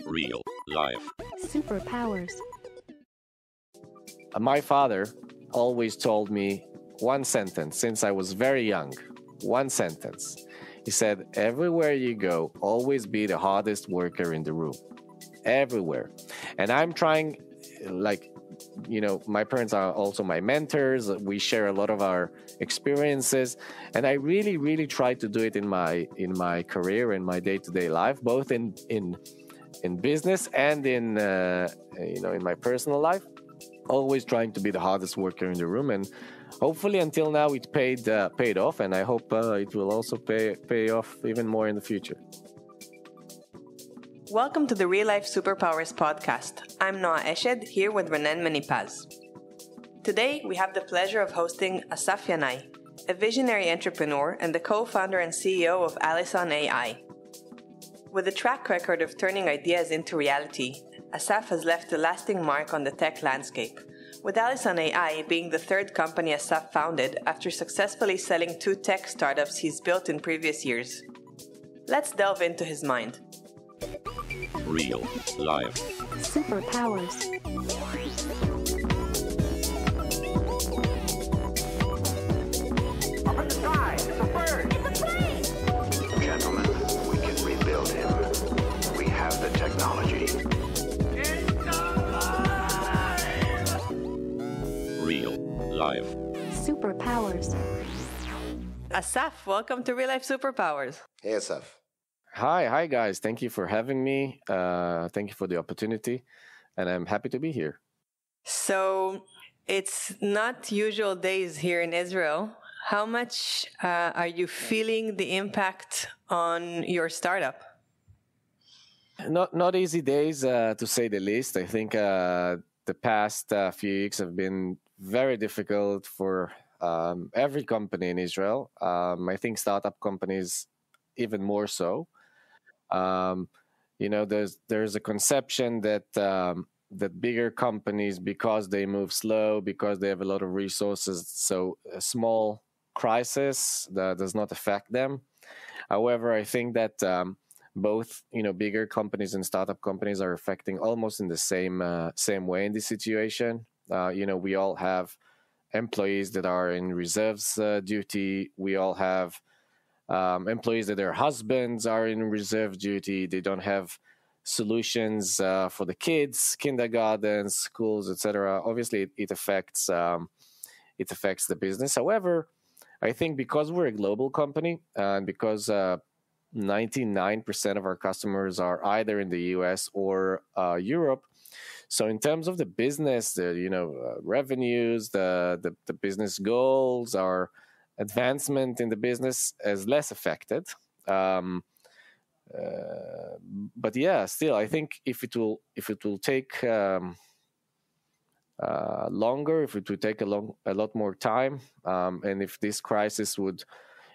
Real life. Superpowers. My father always told me one sentence since I was very young. One sentence. He said, everywhere you go, always be the hardest worker in the room. Everywhere. And I'm trying, my parents are also my mentors. We share a lot of our experiences. And I really, really try to do it in my career, in my day-to-day life, both in business and in my personal life. Always trying to be the hardest worker in the room, and hopefully until now it paid off, and I hope it will also pay off even more in the future. Welcome to the Real Life Superpowers podcast. I'm Noah Eshed, here with Renan Menipaz. Today we have the pleasure of hosting Asaf Yanai, a visionary entrepreneur and the co-founder and CEO of Alison.ai. With a track record of turning ideas into reality, Asaf has left a lasting mark on the tech landscape, with Alison.ai being the third company Asaf founded after successfully selling 2 tech startups he's built in previous years. Let's delve into his mind. Real life. Superpowers. Up in the sky, it's a bird. It's a plane. Gentlemen, we can rebuild him. We have the technology. Real life. Superpowers. Asaf, welcome to Real Life Superpowers. Hey, Asaf. Hi guys. Thank you for having me. Thank you for the opportunity, and I'm happy to be here. So, it's not usual days here in Israel. How much are you feeling the impact on your startup? Not easy days, to say the least. I think the past few weeks have been very difficult for every company in Israel. I think startup companies even more so. There's a conception that that bigger companies, because they move slow, because they have a lot of resources, so a small crisis that does not affect them. However, I think that both bigger companies and startup companies are affecting almost in the same way in this situation. We all have employees that are in reserves duty. We all have employees that their husbands are in reserve duty. They don't have solutions for the kids, kindergartens, schools, etc. Obviously, it affects the business. However, I think because we're a global company and because 99% of our customers are either in the US or Europe, so in terms of the business, the revenues, the business goals, our advancement in the business is less affected. But yeah, still, I think if it will take longer, if it will take a lot more time, and if this crisis would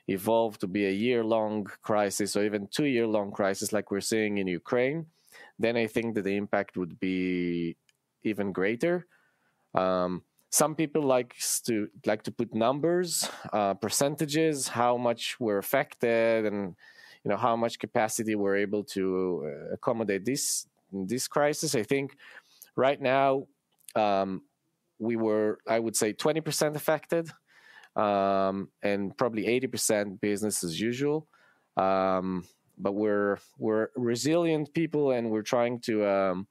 evolve to be a year-long crisis or even 2-year-long crisis like we're seeing in Ukraine, then I think that the impact would be even greater. Some people like to put numbers, percentages, how much we're affected, and how much capacity we're able to accommodate this crisis. I think right now we were, I would say, 20% affected, and probably 80% business as usual. But we're resilient people, and we're trying to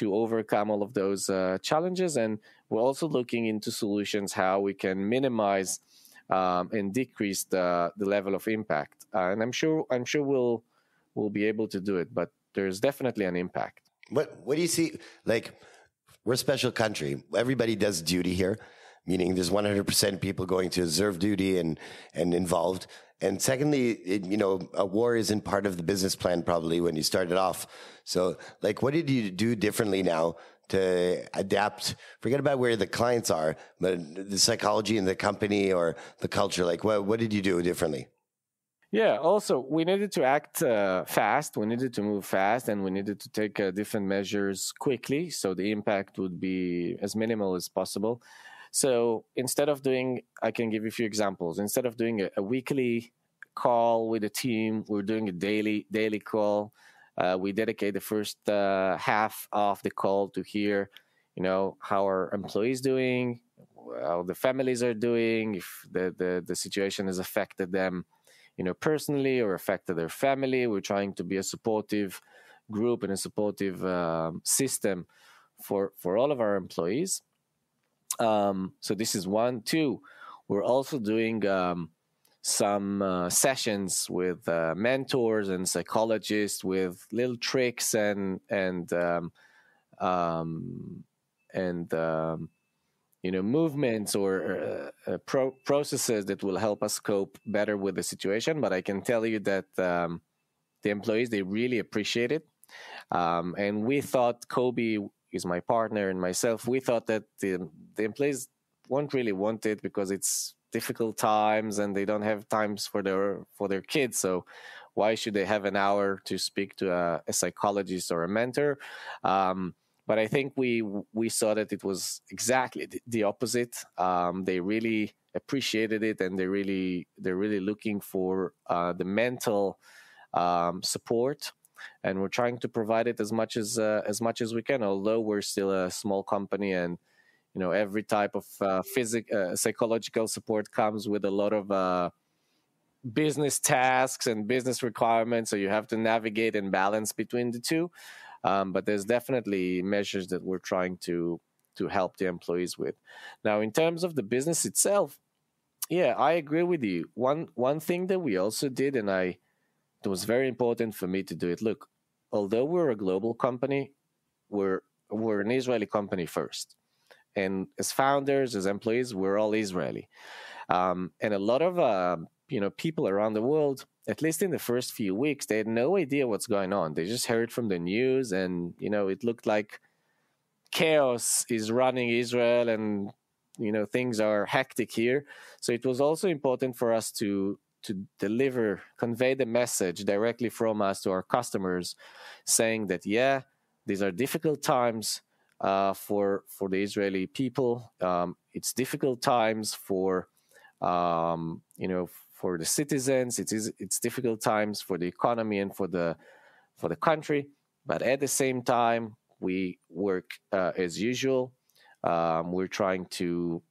overcome all of those challenges. And we're also looking into solutions how we can minimize and decrease the level of impact. And I'm sure we'll be able to do it. But there's definitely an impact. What do you see? Like, we're a special country. Everybody does duty here, meaning there's 100% people going to reserve duty and involved. And secondly, a war isn't part of the business plan probably when you started off. So, what did you do differently now to adapt? Forget about where the clients are, but the psychology in the company or the culture. What did you do differently? Yeah, also, we needed to act fast. We needed to move fast, and we needed to take different measures quickly so the impact would be as minimal as possible. So instead of I can give you a few examples. Instead of doing a weekly call with a team, we're doing a daily call. We dedicate the first half of the call to hear, how our employees doing, how the families are doing, if the situation has affected them, personally or affected their family. We're trying to be a supportive group and a supportive system for all of our employees. So this is one. Two, we're also doing some sessions with mentors and psychologists with little tricks and movements or processes that will help us cope better with the situation. But I can tell you that the employees, they really appreciate it. And we thought, Kobe is my partner and myself, we thought that the employees won't really want it because it's difficult times and they don't have times for their kids. So why should they have an hour to speak to a psychologist or a mentor? But I think we saw that it was exactly the opposite. They really appreciated it, and they're really looking for the mental support, and we're trying to provide it as much as we can. Although we're still a small company, and every type of psychological support comes with a lot of business tasks and business requirements, so you have to navigate and balance between the two. But there's definitely measures that we're trying to help the employees with. Now, in terms of the business itself, yeah, I agree with you. One thing that we also did, and it was very important for me to do it. Look, although we're a global company, we're an Israeli company first, and as founders, as employees, we're all Israeli, and a lot of people around the world, at least in the first few weeks, they had no idea what's going on. They just heard from the news, and it looked like chaos is running Israel, and things are hectic here. So it was also important for us to convey the message directly from us to our customers, saying that these are difficult times for the Israeli people. It's difficult times for for the citizens. It's difficult times for the economy and for the country. But at the same time, we work as usual. We're trying to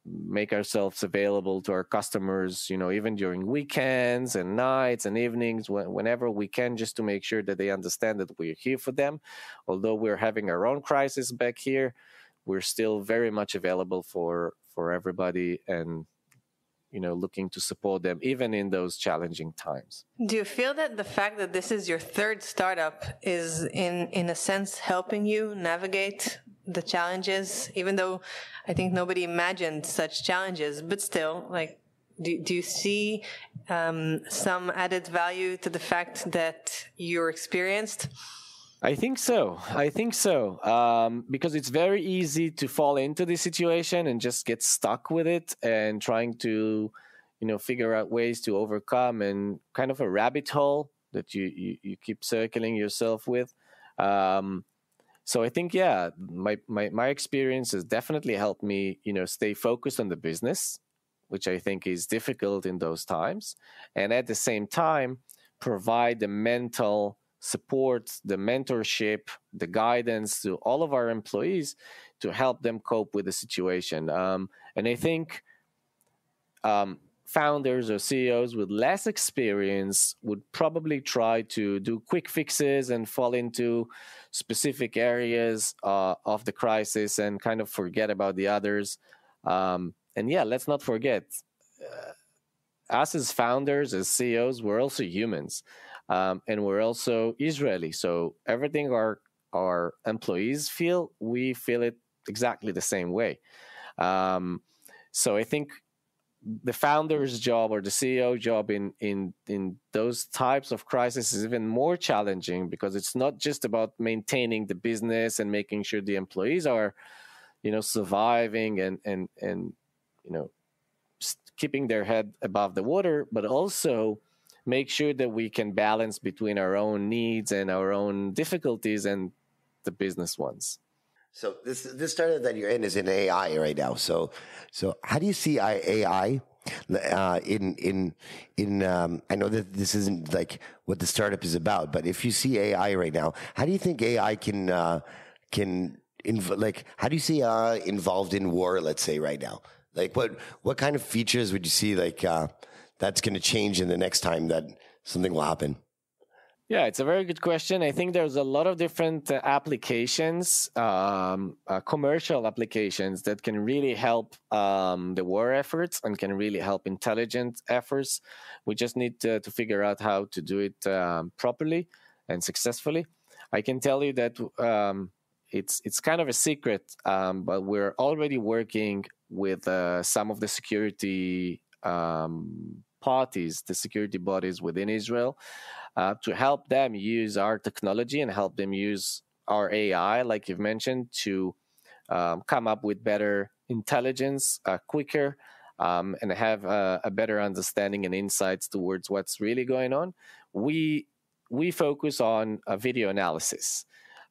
make ourselves available to our customers, even during weekends and nights and evenings, whenever we can, just to make sure that they understand that we're here for them. Although we're having our own crisis back here, we're still very much available for everybody, and looking to support them even in those challenging times. Do you feel that the fact that this is your third startup is in a sense helping you navigate the challenges, even though I think nobody imagined such challenges, but still, do you see some added value to the fact that you're experienced? I think so. Because it's very easy to fall into this situation and just get stuck with it and trying to, figure out ways to overcome, and kind of a rabbit hole that you keep circling yourself with. So I think, my experience has definitely helped me, stay focused on the business, which I think is difficult in those times, and at the same time provide the mental support, the mentorship, the guidance to all of our employees to help them cope with the situation. And I think founders or CEOs with less experience would probably try to do quick fixes and fall into specific areas of the crisis and kind of forget about the others. Let's not forget, us as founders, as CEOs, we're also humans. And we're also Israeli. So everything our employees feel, we feel it exactly the same way. So I think the founder's job or the CEO job in those types of crises is even more challenging, because it's not just about maintaining the business and making sure the employees are, surviving and keeping their head above the water, but also make sure that we can balance between our own needs and our own difficulties and the business ones. So this startup that you're in is in AI right now. So how do you see AI I know that this isn't like what the startup is about, but if you see AI right now, how do you think AI how do you see AI involved in war? Let's say right now, like what kind of features would you see that's going to change in the next time that something will happen? Yeah, it's a very good question. I think there's a lot of different applications, commercial applications that can really help the war efforts and can really help intelligence efforts. We just need to figure out how to do it properly and successfully. I can tell you that it's kind of a secret, but we're already working with some of the security parties, the security bodies within Israel, to help them use our technology and help them use our AI, like you've mentioned, to come up with better intelligence quicker and have a better understanding and insights towards what's really going on. We focus on video analysis,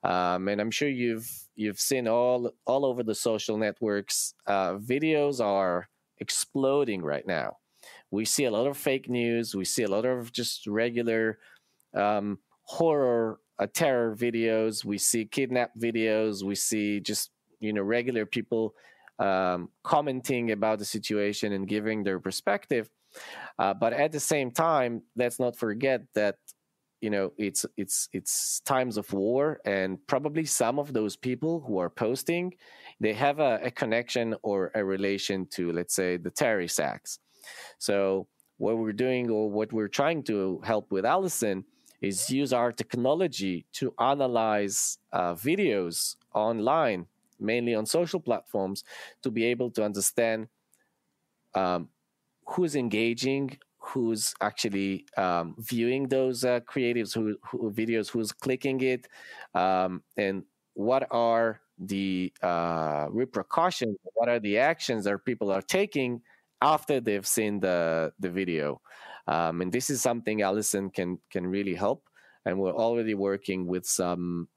and I'm sure you've seen all over the social networks. Videos are exploding right now. We see a lot of fake news. We see a lot of just regular horror, terror videos. We see kidnap videos. We see just regular people commenting about the situation and giving their perspective. But at the same time, let's not forget that it's times of war, and probably some of those people who are posting, they have a connection or a relation to, let's say, the terrorist acts. So what we're doing, or what we're trying to help with Alison, is use our technology to analyze videos online, mainly on social platforms, to be able to understand who's engaging, who's actually viewing those creatives, videos, who's clicking it, and what are the repercussions, what are the actions that people are taking after they've seen the video. And this is something Alison can really help. And we're already working with some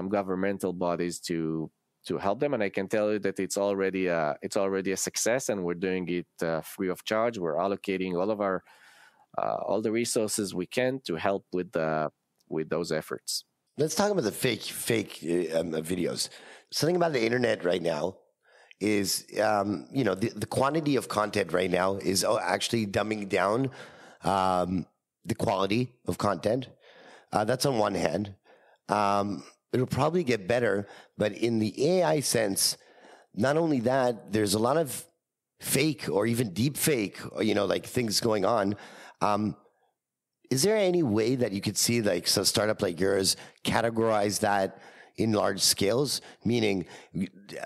governmental bodies to help them. And I can tell you that it's already a success, and we're doing it free of charge. We're allocating all the resources we can to help with those efforts. Let's talk about the fake videos. Something about the internet right now is, the quantity of content right now is actually dumbing down the quality of content. That's on one hand. It'll probably get better, but in the AI sense, not only that, there's a lot of fake or even deep fake, like things going on. Is there any way that you could see, like, so startup like yours categorize that in large scales? Meaning,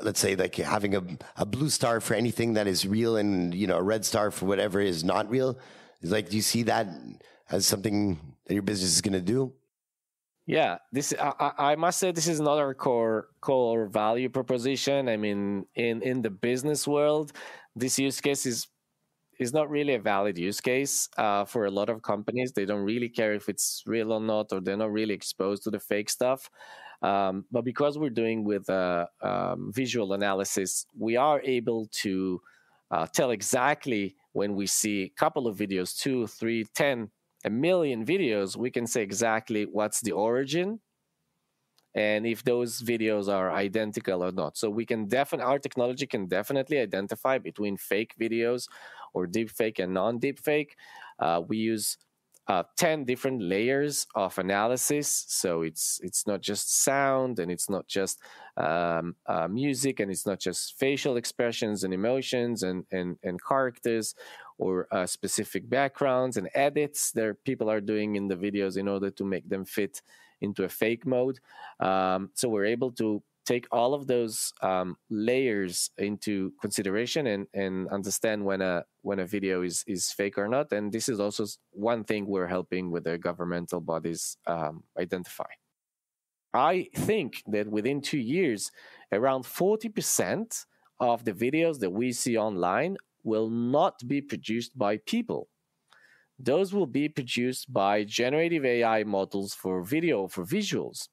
let's say, like having a blue star for anything that is real and, a red star for whatever is not real. Like, do you see that as something that your business is going to do? Yeah, I must say this is another core value proposition. I mean, in the business world, this use case is not really a valid use case for a lot of companies. They don't really care if it's real or not, or they're not really exposed to the fake stuff. But because we're doing with visual analysis, we are able to tell exactly when we see a couple of videos, 2, 3, 10, 1 million videos, we can say exactly what's the origin and if those videos are identical or not. So we can our technology can definitely identify between fake videos or deep fake and non-deep fake. We use 10 different layers of analysis. So it's not just sound, and it's not just music, and it's not just facial expressions and emotions and characters, or specific backgrounds and edits that people are doing in the videos in order to make them fit into a fake mode. So we're able to take all of those layers into consideration and understand when a video is fake or not. And this is also one thing we're helping with the governmental bodies identify. I think that within 2 years, around 40% of the videos that we see online will not be produced by people. Those will be produced by generative AI models for video, for visuals.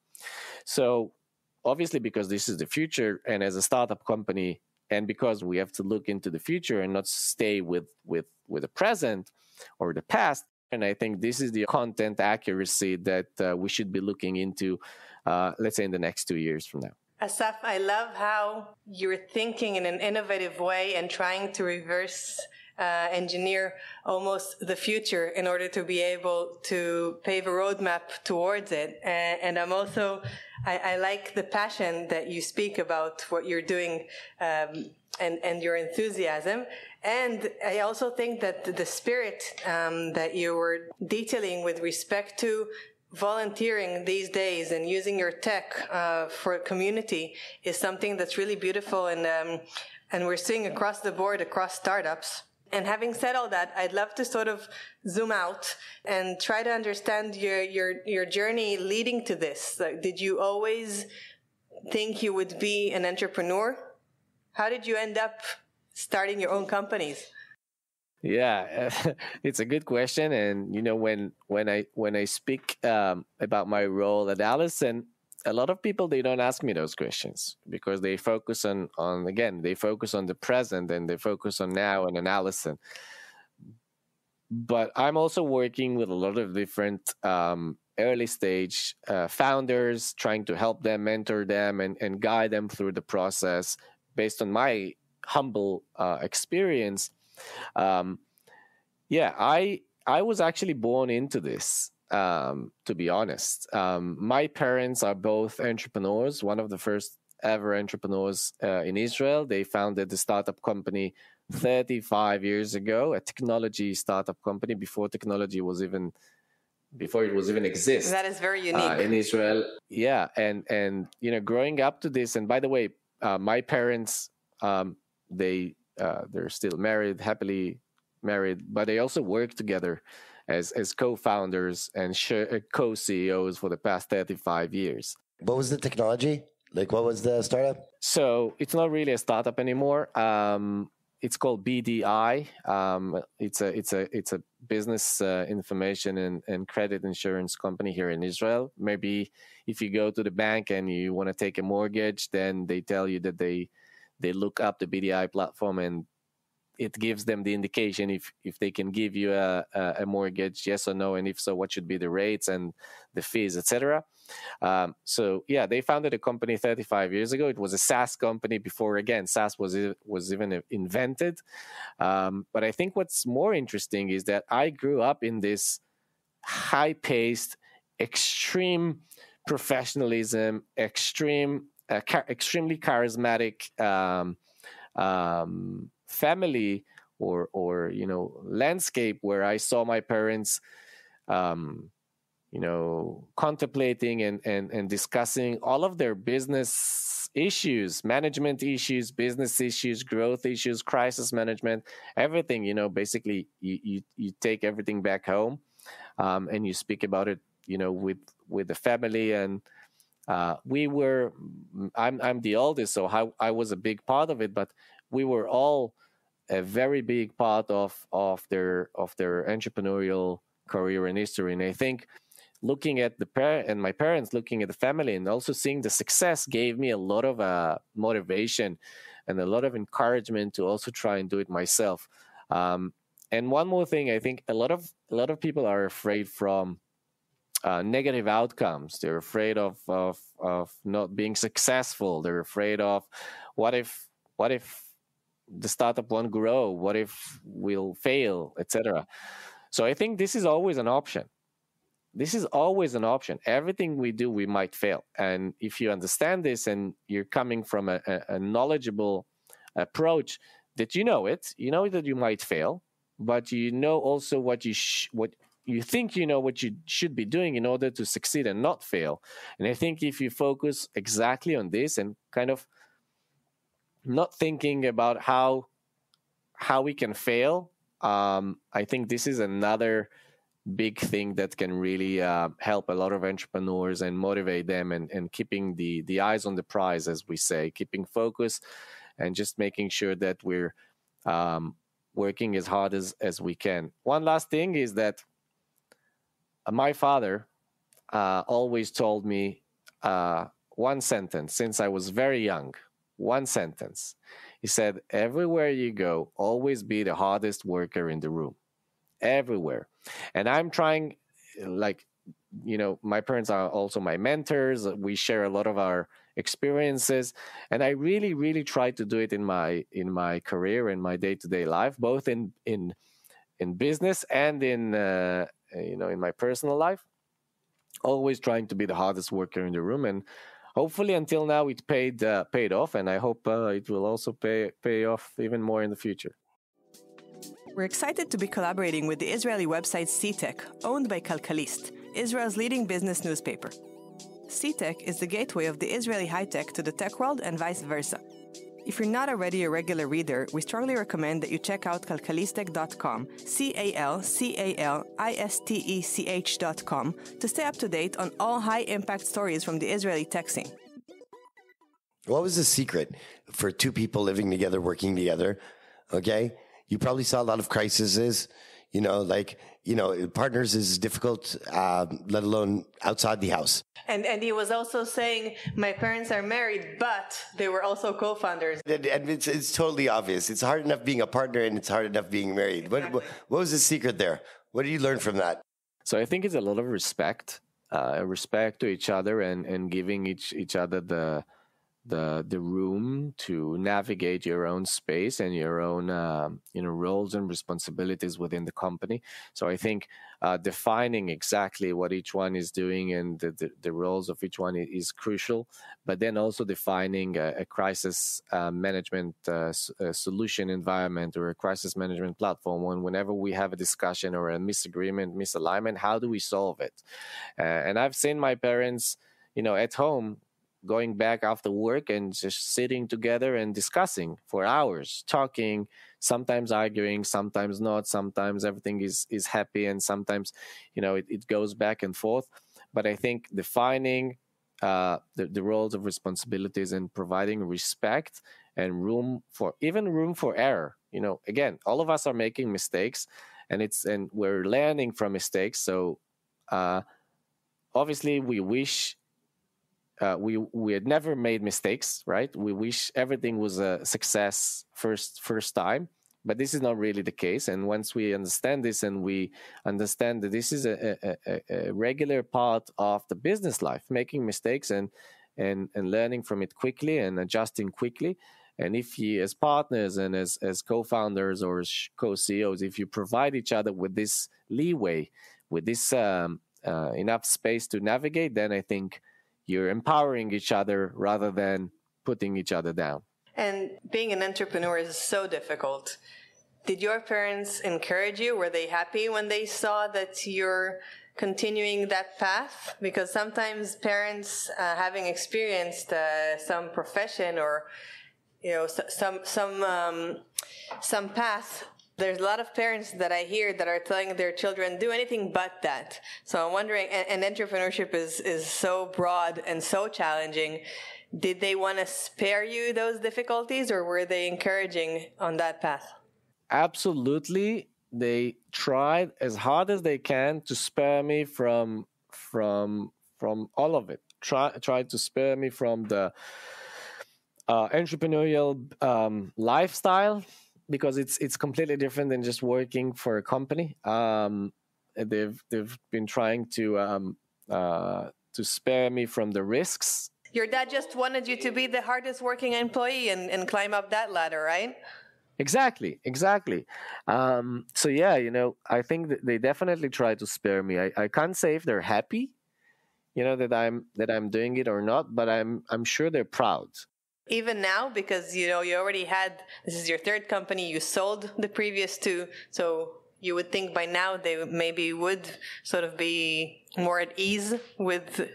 So obviously, because this is the future, and as a startup company, and because we have to look into the future and not stay with with the present or the past. And I think this is the content accuracy that we should be looking into, let's say, in the next 2 years from now. Asaf, I love how you're thinking in an innovative way and trying to reverse engineer almost the future in order to be able to pave a roadmap towards it. And I'm also, I like the passion that you speak about what you're doing and your enthusiasm. And I also think that the spirit that you were detailing with respect to volunteering these days and using your tech for a community is something that's really beautiful, and we're seeing across the board, across startups. And having said all that, I'd love to sort of zoom out and try to understand your journey leading to this. Like, did you always think you would be an entrepreneur? How did you end up starting your own companies? Yeah, it's a good question. And, you know, when I speak about my role at Alison, a lot of people, they don't ask me those questions because they focus on they focus on the present and they focus on now and on Alison. But I'm also working with a lot of different early stage founders, trying to help them, mentor them, and guide them through the process based on my humble experience. I was actually born into this. To be honest, my parents are both entrepreneurs. One of the first ever entrepreneurs in Israel. They founded the startup company 35 years ago, a technology startup company before it was even exist. That is very unique in Israel. Yeah, and you know, growing up to this. And by the way, my parents, they're still married, happily married, but they also work together as co-founders and co-CEOs for the past 35 years. What was the technology? Like, what was the startup? So it's not really a startup anymore. It's called BDI. It's a business information and credit insurance company here in Israel. Maybe if you go to the bank and you want to take a mortgage, then they tell you that they look up the BDI platform and it gives them the indication if they can give you a mortgage, yes or no, and if so, what should be the rates and the fees, etc. So yeah, they founded a company 35 years ago. It was a SaaS company before, again, SaaS was even invented. But I think what's more interesting is that I grew up in this high-paced, extreme professionalism, extremely charismatic family or you know, landscape where I saw my parents you know, contemplating and discussing all of their business issues, management issues, business issues, growth issues, crisis management, everything. You know, basically you take everything back home and you speak about it, you know, with the family. And I'm the oldest, so I was a big part of it, but we were all a very big part of their entrepreneurial career and history. And I think looking at my parents looking at the family and also seeing the success gave me a lot of motivation and a lot of encouragement to also try and do it myself. And one more thing, I think a lot of people are afraid from negative outcomes. They're afraid of not being successful. They're afraid of what if the startup won't grow? What if we'll fail, etc. So I think this is always an option. Everything we do, we might fail. And if you understand this and you're coming from a knowledgeable approach, that you know that you might fail, but you know also what you think you know what you should be doing in order to succeed and not fail. And I think if you focus exactly on this and kind of not thinking about how we can fail, I think this is another big thing that can really help a lot of entrepreneurs and motivate them and keeping the eyes on the prize, as we say, keeping focus and just making sure that we're working as hard as we can. One last thing is that my father always told me one sentence since I was very young. One sentence. He said, everywhere you go, always be the hardest worker in the room. Everywhere. And I'm trying, like, my parents are also my mentors. We share a lot of our experiences, and I really, really try to do it in my career, in my day-to-day life, both in business and in my personal life. Always trying to be the hardest worker in the room, and hopefully until now it paid off, and I hope it will also pay off even more in the future. We're excited to be collaborating with the Israeli website CTech, owned by Kalkalist, Israel's leading business newspaper. CTech is the gateway of the Israeli high-tech to the tech world and vice versa. If you're not already a regular reader, we strongly recommend that you check out kalkalistech.com, CALCALISTECH.com, to stay up to date on all high-impact stories from the Israeli tech scene. What was the secret for two people living together, working together? Okay. You probably saw a lot of crises, partners is difficult, let alone outside the house. And he was also saying, my parents are married, but they were also co-founders. And it's totally obvious. It's hard enough being a partner, and it's hard enough being married. Exactly. What was the secret there? What did you learn from that? So I think it's a lot of respect to each other, and giving each other the room to navigate your own space and your own roles and responsibilities within the company. So I think defining exactly what each one is doing and the roles of each one is crucial, but then also defining a crisis management solution environment or a crisis management platform. Whenever we have a discussion or a misalignment, how do we solve it? And I've seen my parents at home going back after work and just sitting together and discussing for hours, talking, sometimes arguing, sometimes not, sometimes everything is happy, and sometimes it goes back and forth. But I think defining the roles of responsibilities and providing respect and room for error. Again, all of us are making mistakes, and we're learning from mistakes. So obviously we wish we had never made mistakes, right? We wish everything was a success first time, but this is not really the case. And once we understand this, and we understand that this is a regular part of the business life, making mistakes and learning from it quickly and adjusting quickly. And if you, as partners and as co-founders or as co-CEOs, if you provide each other with this leeway, with this enough space to navigate, then I think you're empowering each other rather than putting each other down. And being an entrepreneur is so difficult. Did your parents encourage you? Were they happy when they saw that you're continuing that path? Because sometimes parents, having experienced some profession or some path, there's a lot of parents that I hear that are telling their children, do anything but that. So I'm wondering, and entrepreneurship is so broad and so challenging. Did they want to spare you those difficulties, or were they encouraging on that path? Absolutely. They tried as hard as they can to spare me from all of it. Tried to spare me from the entrepreneurial lifestyle, because it's completely different than just working for a company. They've been trying to spare me from the risks. Your dad just wanted you to be the hardest working employee and climb up that ladder, right? Exactly. So yeah, I think that they definitely try to spare me. I can't say if they're happy, that I'm doing it or not, but I'm sure they're proud. Even now, because you already had, this is your third company, you sold the previous two, so you would think by now they maybe would sort of be more at ease with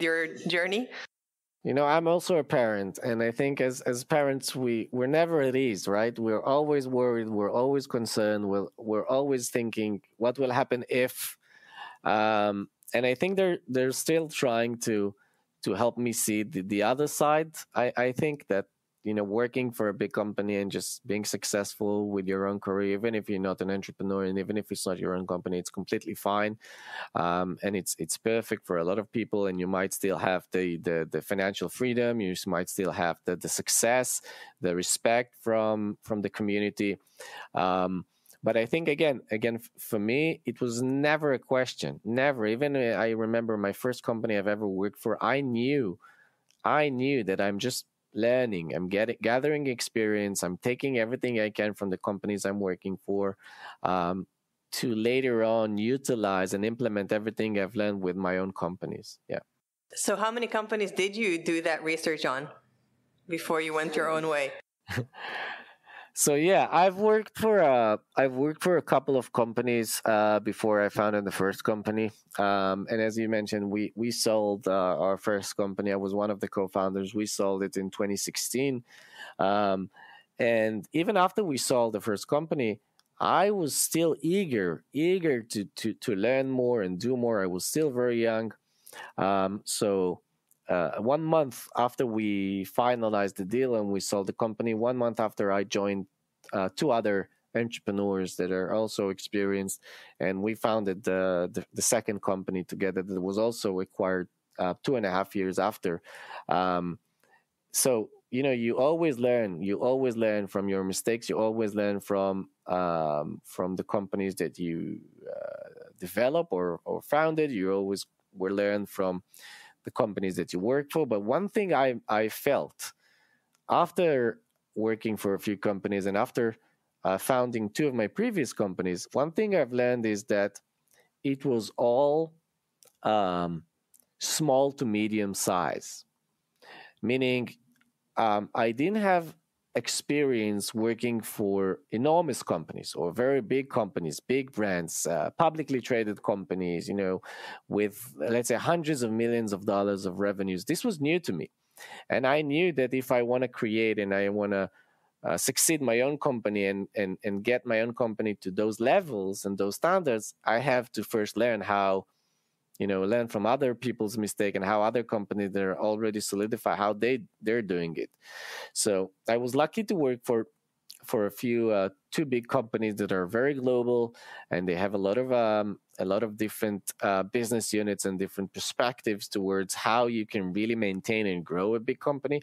your journey. I'm also a parent, and I think as parents we're never at ease, right? We're always worried, we're always concerned, we're always thinking what will happen if, and I think they're still trying to help me see the other side. I think that working for a big company and just being successful with your own career, even if you're not an entrepreneur and even if it's not your own company, it's completely fine. And it's perfect for a lot of people. And you might still have the financial freedom. You might still have the success, the respect from the community. But I think, again, for me, it was never a question. Never. Even I remember my first company I've ever worked for, I knew that I'm just learning. I'm gathering experience. I'm taking everything I can from the companies I'm working for to later on utilize and implement everything I've learned with my own companies. Yeah. So how many companies did you do that research on before you went your own way? So yeah, I've worked for a couple of companies before I founded the first company. And as you mentioned, we sold our first company. I was one of the co-founders. We sold it in 2016. And even after we sold the first company, I was still eager to learn more and do more. I was still very young. So 1 month after we finalized the deal and we sold the company, 1 month after, I joined two other entrepreneurs that are also experienced, and we founded the second company together that was also acquired 2.5 years after. So you always learn from your mistakes. You always learn from the companies that you develop or founded. You always will learn from the companies that you work for. But one thing I felt after working for a few companies and after founding two of my previous companies, one thing I've learned is that it was all small to medium size, meaning I didn't have experience working for enormous companies or very big companies, big brands, publicly traded companies, with, let's say, hundreds of millions of dollars of revenues. This was new to me. And I knew that if I want to create and I want to succeed my own company and get my own company to those levels and those standards, I have to first learn how, learn from other people's mistake and how other companies that are already solidified, how they're doing it. So I was lucky to work for a few two big companies that are very global, and they have a lot of different business units and different perspectives towards how you can really maintain and grow a big company.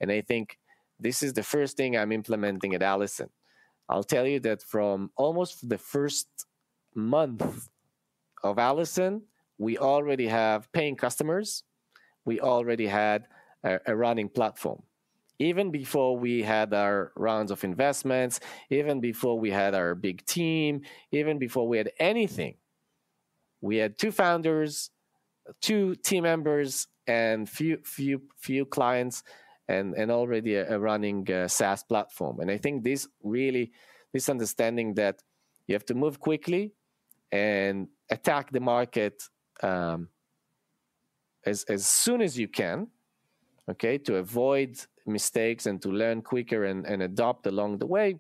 And I think this is the first thing I'm implementing at Alison. I'll tell you that from almost the first month of Alison, we already have paying customers. We already had a running platform. Even before we had our rounds of investments, even before we had our big team, even before we had anything, we had two founders, two team members, and few clients, and already a running SaaS platform. And I think this understanding that you have to move quickly and attack the market as soon as you can, okay, to avoid mistakes and to learn quicker and adopt along the way.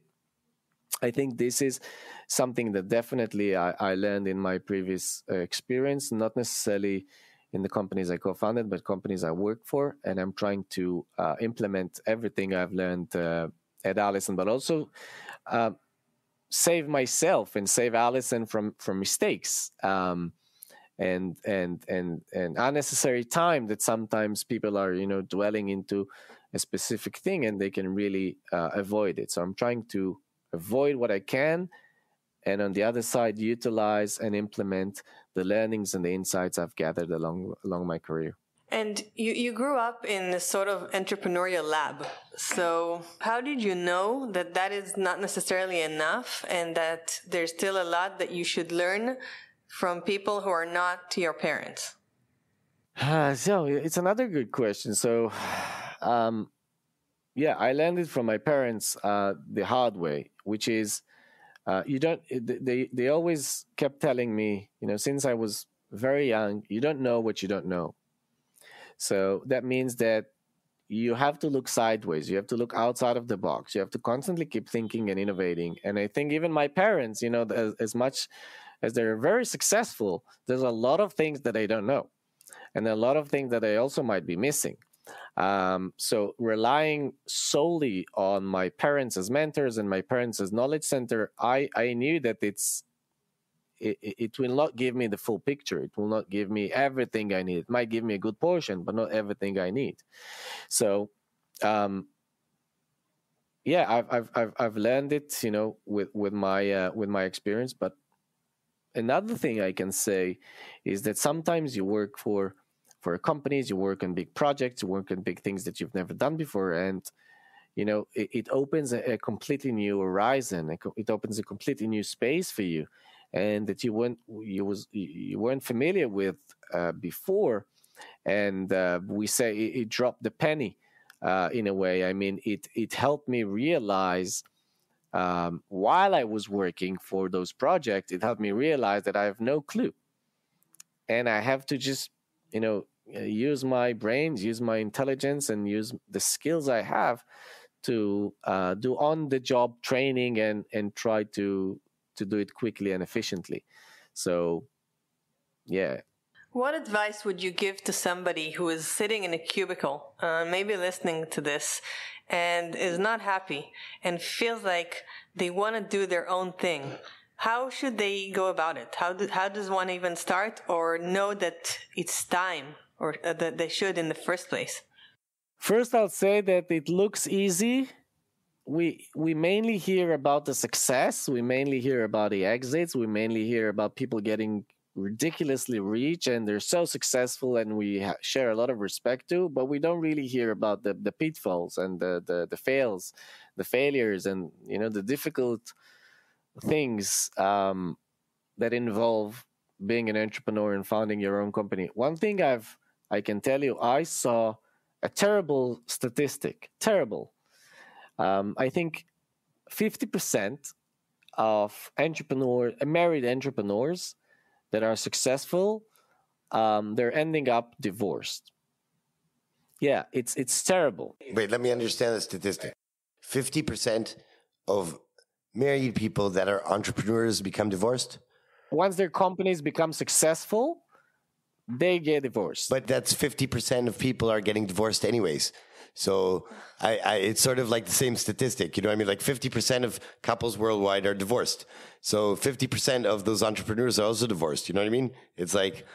I think this is something that definitely I learned in my previous experience, not necessarily in the companies I co-founded, but companies I work for. And I'm trying to implement everything I've learned at Alison, but also save myself and save Alison from mistakes. And unnecessary time that sometimes people are, dwelling into a specific thing and they can really avoid it. So I'm trying to avoid what I can, and on the other side, utilize and implement the learnings and the insights I've gathered along my career. And you grew up in this sort of entrepreneurial lab. So how did you know that is not necessarily enough and that there's still a lot that you should learn from people who are not your parents? So it's another good question. So, I learned it from my parents the hard way, which is they always kept telling me, since I was very young, you don't know what you don't know. So that means that you have to look sideways. You have to look outside of the box. You have to constantly keep thinking and innovating. And I think even my parents, as much as they're very successful, there's a lot of things that I don't know, and a lot of things that I also might be missing. So relying solely on my parents as mentors and my parents as knowledge center, I knew that it will not give me the full picture. It will not give me everything I need. It might give me a good portion, but not everything I need. So, I've learned it, with my experience. But another thing I can say is that sometimes you work for companies, you work on big projects, you work on big things that you've never done before, and it opens a completely new horizon. It opens a completely new space for you, and that you weren't familiar with before. And we say it dropped the penny in a way. I mean, it helped me realize while I was working for those projects, it helped me realize that I have no clue, and I have to just use my brains, use my intelligence, and use the skills I have to do on-the-job training and try to do it quickly and efficiently. So, yeah. What advice would you give to somebody who is sitting in a cubicle, maybe listening to this, and is not happy and feels like they want to do their own thing? How should they go about it? How does one even start, or know that it's time, or that they should in the first place? First, I'll say that it looks easy. We mainly hear about the success. We mainly hear about the exits. We mainly hear about people getting ridiculously rich and they're so successful, and we share a lot of respect to. But we don't really hear about the pitfalls and the failures, and the difficult things that involve being an entrepreneur and founding your own company. One thing I can tell you, I saw a terrible statistic. Terrible. I think 50% of married entrepreneurs that are successful, they're ending up divorced. Yeah, it's terrible. Wait, let me understand the statistic. 50% of married people that are entrepreneurs become divorced? Once their companies become successful, they get divorced. But that's 50% of people are getting divorced anyways. So it's sort of like the same statistic, you know what I mean? Like 50% of couples worldwide are divorced. So 50% of those entrepreneurs are also divorced. You know what I mean? It's like,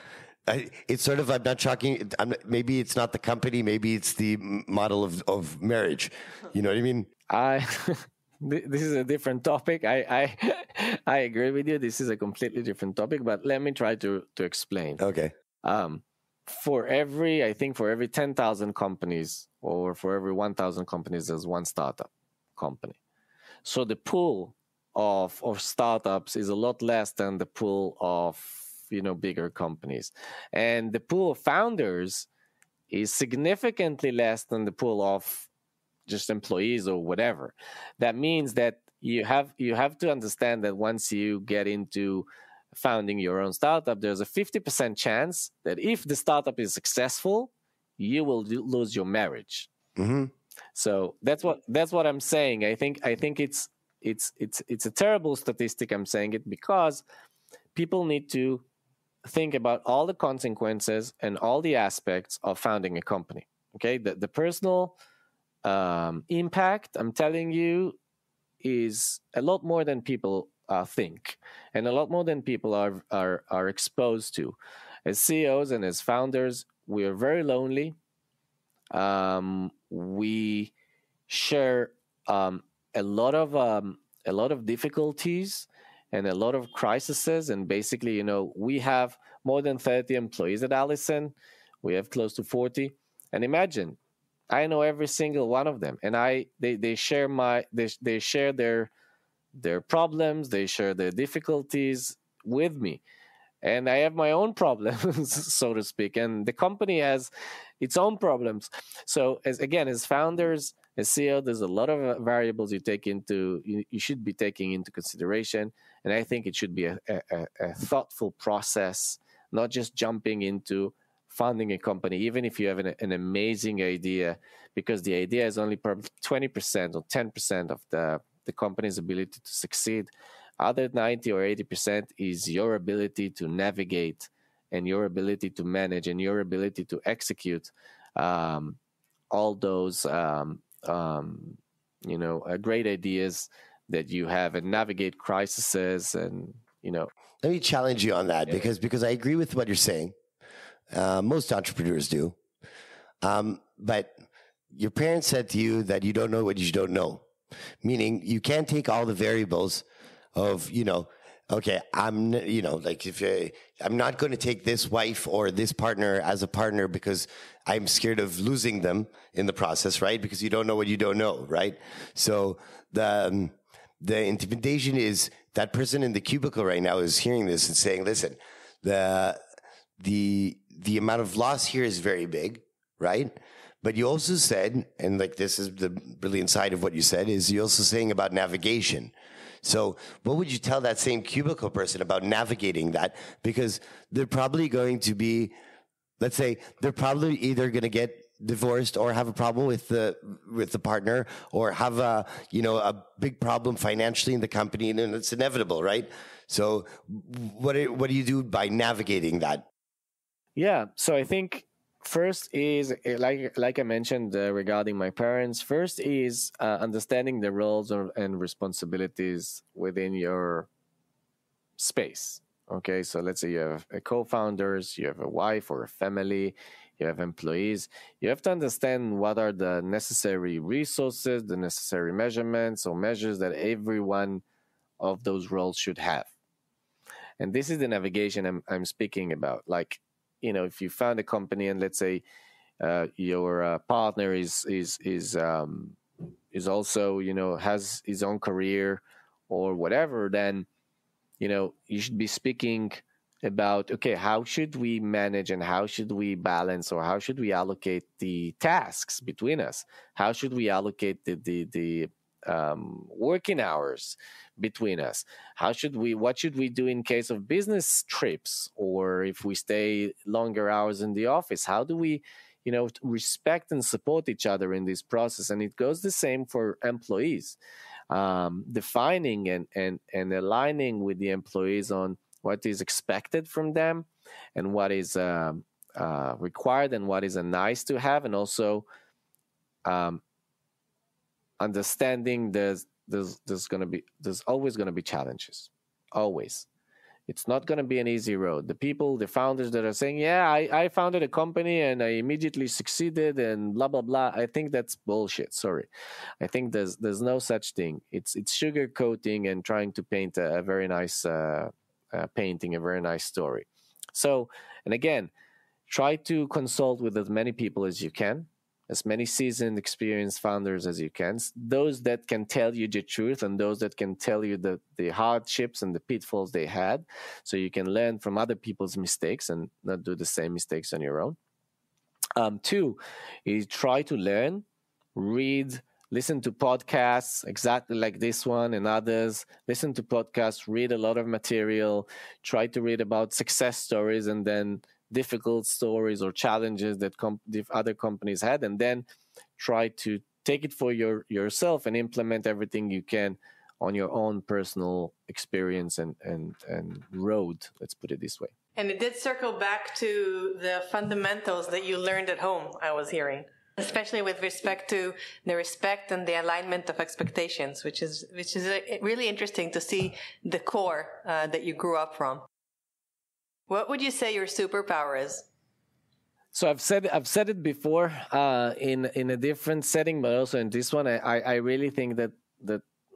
it's sort of, I'm not shocking. Maybe it's not the company. Maybe it's the model of marriage. You know what I mean? This is a different topic. I agree with you. This is a completely different topic, but let me try to explain. Okay. For every 10,000 companies, or for every 1,000 companies, there's one startup company. So the pool of startups is a lot less than the pool of bigger companies, and the pool of founders is significantly less than the pool of just employees or whatever. That means that you have to understand that once you get into founding your own startup, there's a 50% chance that if the startup is successful, you will lose your marriage. Mm-hmm. So that's what I'm saying. I think it's a terrible statistic. I'm saying it because people need to think about all the consequences and all the aspects of founding a company. Okay, the personal impact, I'm telling you, is a lot more than people think, and a lot more than people are exposed to. As CEOs and as founders, we are very lonely. We share a lot of difficulties and a lot of crises, and basically, we have more than 30 employees at Alison. We have close to 40, and imagine, I know every single one of them, and they share their problems, they share their difficulties with me, and I have my own problems, so to speak, and the company has its own problems. So as founders, as CEO, there's a lot of variables you should be taking into consideration, and I think it should be a thoughtful process, not just jumping into founding a company, even if you have an amazing idea, because the idea is only probably 20% or 10% of the company's ability to succeed. Other 90 or 80% is your ability to navigate, and your ability to manage, and your ability to execute all those great ideas that you have and navigate crises. And let me challenge you on that, because I agree with what you're saying. Most entrepreneurs do. But your parents said to you that you don't know what you don't know, meaning you can't take all the variables of, okay, I'm not going to take this wife or this partner as a partner because I'm scared of losing them in the process, right? Because you don't know what you don't know, right? So the intimidation is that person in the cubicle right now is hearing this and saying, listen, the amount of loss here is very big, right? But you also said, and like this is the brilliant side of what you said, is you're also saying about navigation. So what would you tell that same cubicle person about navigating that? Because they're probably going to be, let's say, they're probably either going to get divorced or have a problem with the partner, or have a big problem financially in the company, and it's inevitable, right? So what do you do by navigating that? Yeah, so I think first is, like I mentioned regarding my parents, first is understanding the roles and responsibilities within your space. Okay, so let's say you have co-founders, you have a wife or a family, you have employees. You have to understand what are the necessary resources, the necessary measurements or measures that every one of those roles should have. And this is the navigation I'm speaking about. Like, if you found a company and let's say your partner is also has his own career or whatever, then you should be speaking about, okay, how should we manage and how should we balance, or how should we allocate the tasks between us? How should we allocate the working hours between us? What should we do in case of business trips, or if we stay longer hours in the office? How do we, respect and support each other in this process? And it goes the same for employees. Defining and aligning with the employees on what is expected from them and what is required and what is a nice to have, and also understanding there's always going to be challenges. Always. It's not going to be an easy road. The founders that are saying, yeah, I founded a company and I immediately succeeded and blah, blah, blah. I think that's bullshit. Sorry. I think there's no such thing. It's sugarcoating and trying to paint a very nice painting, a very nice story. So, and again, try to consult with as many people as you can, as many seasoned, experienced founders as you can, those that can tell you the truth and those that can tell you the hardships and the pitfalls they had, so you can learn from other people's mistakes and not do the same mistakes on your own. Two is try to learn, read, listen to podcasts exactly like this one and others. Listen to podcasts, read a lot of material, try to read about success stories and then difficult stories or challenges that other companies had, and then try to take it for yourself and implement everything you can on your own personal experience and road, let's put it this way. And it did circle back to the fundamentals that you learned at home, I was hearing, especially with respect to the respect and the alignment of expectations, which is really interesting to see the core that you grew up from. What would you say your superpower is? So I've said it before in a different setting, but also in this one, I really think that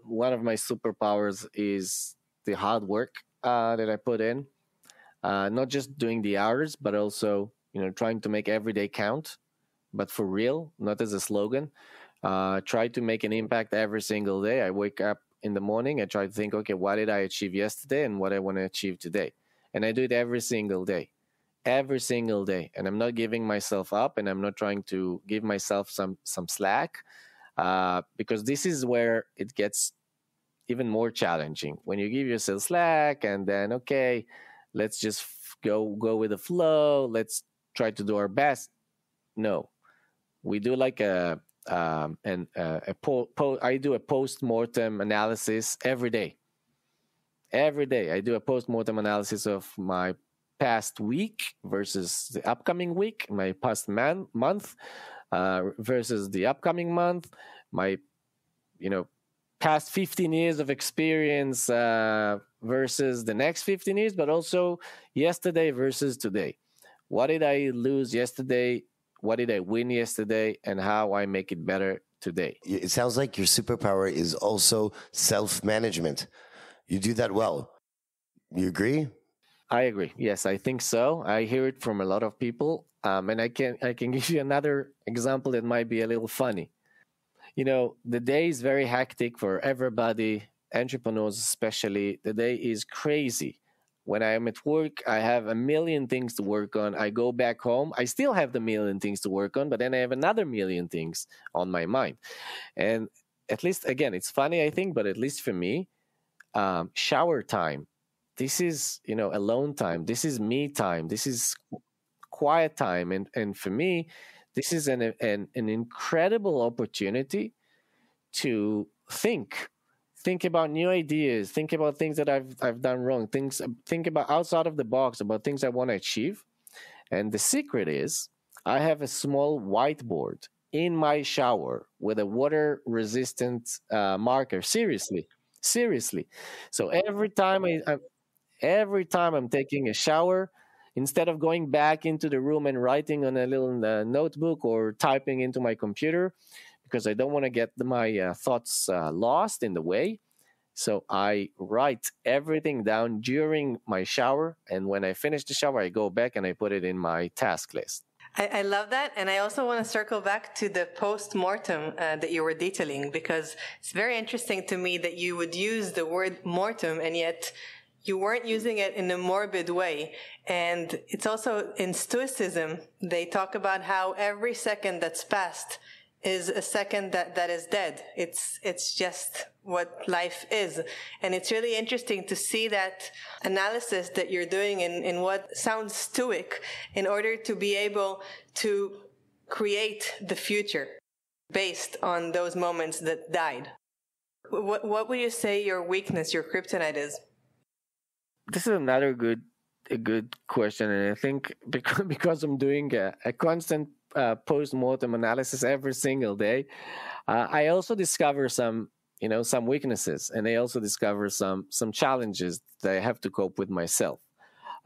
one of my superpowers is the hard work that I put in, not just doing the hours, but also trying to make every day count, but for real, not as a slogan. Try to make an impact every single day. I wake up in the morning, I try to think, okay, what did I achieve yesterday and what I want to achieve today? And I do it every single day. And I'm not giving myself up, and I'm not trying to give myself some slack, because this is where it gets even more challenging. When you give yourself slack and then, okay, let's just go with the flow. Let's try to do our best. No, we do like I do a post-mortem analysis every day. Every day I do a post-mortem analysis of my past week versus the upcoming week, my past month, versus the upcoming month, my past 15 years of experience versus the next 15 years, but also yesterday versus today. What did I lose yesterday? What did I win yesterday? And how I make it better today. It sounds like your superpower is also self-management. You do that well. You agree? I agree. Yes, I think so. I hear it from a lot of people. And I can give you another example that might be a little funny. The day is very hectic for everybody, entrepreneurs especially. The day is crazy. When I am at work, I have a million things to work on. I go back home, I still have the million things to work on, but then I have another million things on my mind. And at least, again, it's funny, I think, but at least for me, shower time, this is, alone time. This is me time. This is quiet time. And for me, this is an incredible opportunity to think about new ideas, think about things that I've done wrong, think about outside of the box, about things I want to achieve. And the secret is I have a small whiteboard in my shower with a water resistant marker. Seriously. So every time I'm taking a shower, instead of going back into the room and writing on a little notebook or typing into my computer, because I don't want to get my thoughts lost in the way. So I write everything down during my shower. And when I finish the shower, I go back and I put it in my task list. I love that. And I also want to circle back to the post-mortem that you were detailing, because it's very interesting to me that you would use the word mortem and yet you weren't using it in a morbid way. And it's also in Stoicism, they talk about how every second that's passed is a second that is dead. It's just what life is. And it's really interesting to see that analysis that you're doing in what sounds stoic in order to be able to create the future based on those moments that died. What would you say your weakness, your kryptonite is? This is another a good question. And I think because I'm doing a constant post-mortem analysis every single day, I also discover some weaknesses, and I also discover some challenges that I have to cope with myself.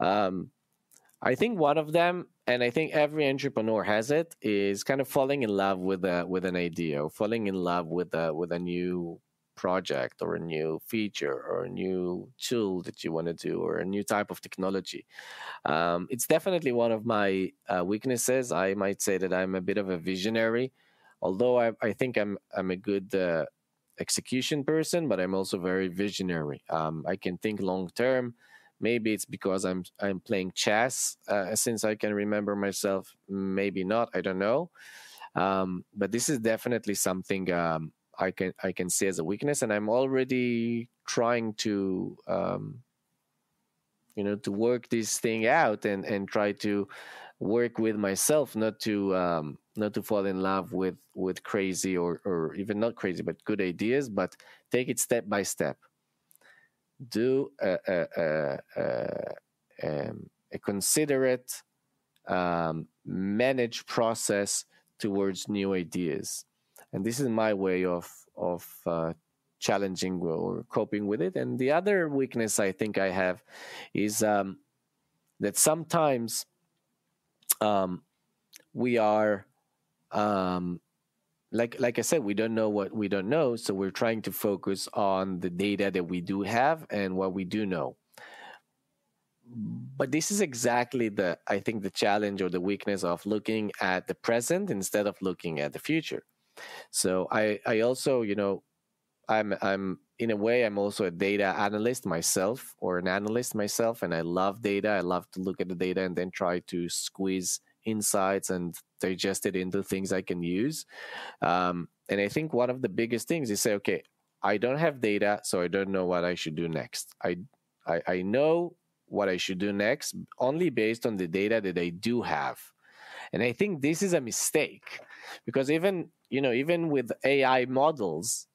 I think one of them, and I think every entrepreneur has it, is kind of falling in love with an idea, or falling in love with a new project or a new feature or a new tool that you want to do or a new type of technology. It's definitely one of my weaknesses. I might say that I'm a bit of a visionary, although I think I'm a good execution person, but I'm also very visionary. I can think long term. Maybe it's because I'm playing chess since I can remember myself. Maybe not. I don't know. But this is definitely something I can see as a weakness, and I'm already trying to to work this thing out and try to work with myself, not to fall in love with crazy or even not crazy, but good ideas, but take it step by step. Do a considerate, managed process towards new ideas. And this is my way of challenging or coping with it. And the other weakness I think I have is that sometimes we are, like I said, we don't know what we don't know. So we're trying to focus on the data that we do have and what we do know. But this is exactly I think the challenge or the weakness of looking at the present instead of looking at the future. So I also, I'm in a way, I'm also a data analyst myself, or an analyst myself, and I love data. I love to look at the data and then try to squeeze insights and digest it into things I can use. And I think one of the biggest things is say, okay, I don't have data, so I don't know what I should do next. I know what I should do next only based on the data that I do have. And I think this is a mistake, because even with AI models,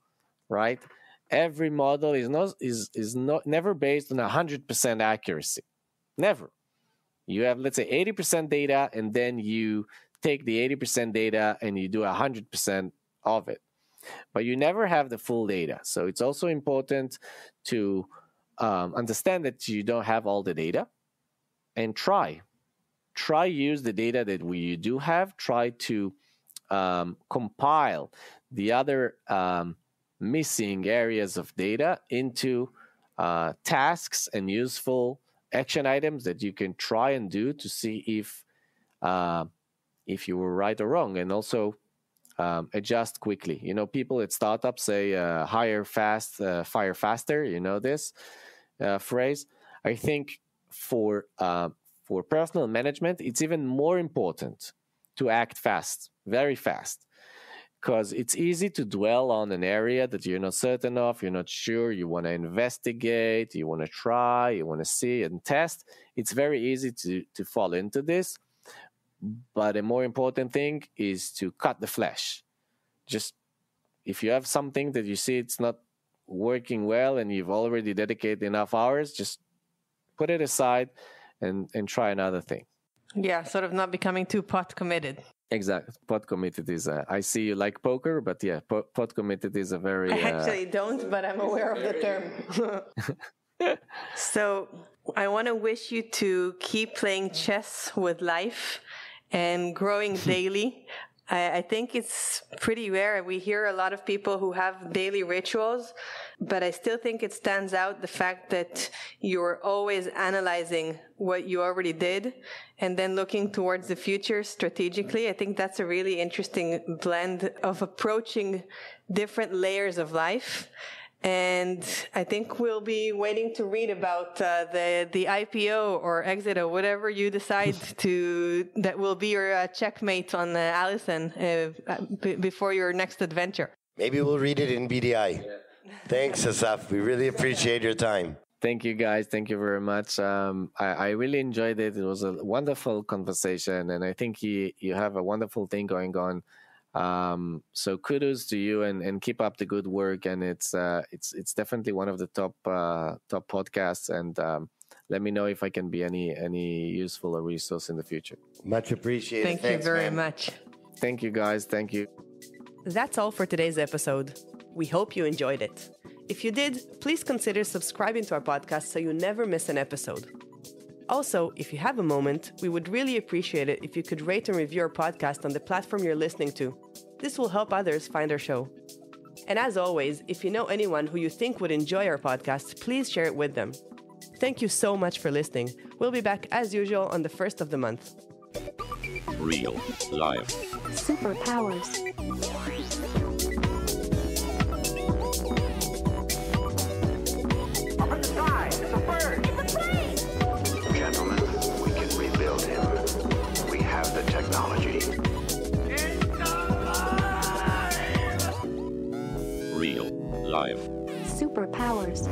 right? Every model is never based on 100% accuracy. Never. You have, let's say, 80% data, and then you take the 80% data and you do 100% of it. But you never have the full data. So it's also important to understand that you don't have all the data, and try use the data that you do have. Try to compile the other missing areas of data into tasks and useful action items that you can try and do to see if you were right or wrong, and also adjust quickly. People at startups say hire fast, fire faster. This phrase. I think for personal management, it's even more important to act fast, very fast, because it's easy to dwell on an area that you're not certain of, you're not sure, you want to investigate, you want to try, you want to see and test. It's very easy to fall into this. But a more important thing is to cut the flesh. Just if you have something that you see it's not working well and you've already dedicated enough hours, just put it aside and try another thing. Yeah, sort of not becoming too pot committed. Exactly. Pot committed is, I see you like poker, but yeah, pot committed is a very... I actually don't, but I'm aware of the term. So I want to wish you to keep playing chess with life and growing daily. I think it's pretty rare. We hear a lot of people who have daily rituals, but I still think it stands out the fact that you're always analyzing what you already did and then looking towards the future strategically. I think that's a really interesting blend of approaching different layers of life. And I think we'll be waiting to read about the IPO or exit or whatever you decide that will be your checkmate on Alison before your next adventure. Maybe we'll read it in BDI. Thanks, Asaf. We really appreciate your time. Thank you, guys. Thank you very much. I really enjoyed it. It was a wonderful conversation, and I think you have a wonderful thing going on. So kudos to you, and keep up the good work. And it's definitely one of the top podcasts. And let me know if I can be any useful or resource in the future. Much appreciated. Thank you very much. Thank you, guys. Thank you. That's all for today's episode. We hope you enjoyed it. If you did, please consider subscribing to our podcast so you never miss an episode. Also, if you have a moment, we would really appreciate it if you could rate and review our podcast on the platform you're listening to. This will help others find our show. And as always, if you know anyone who you think would enjoy our podcast, please share it with them. Thank you so much for listening. We'll be back as usual on the 1st of the month. Real life. Superpowers. Up in the sky, it's a bird. It's a plane. Gentlemen, we can rebuild him. We have the technology. It's alive! Real life. Superpowers.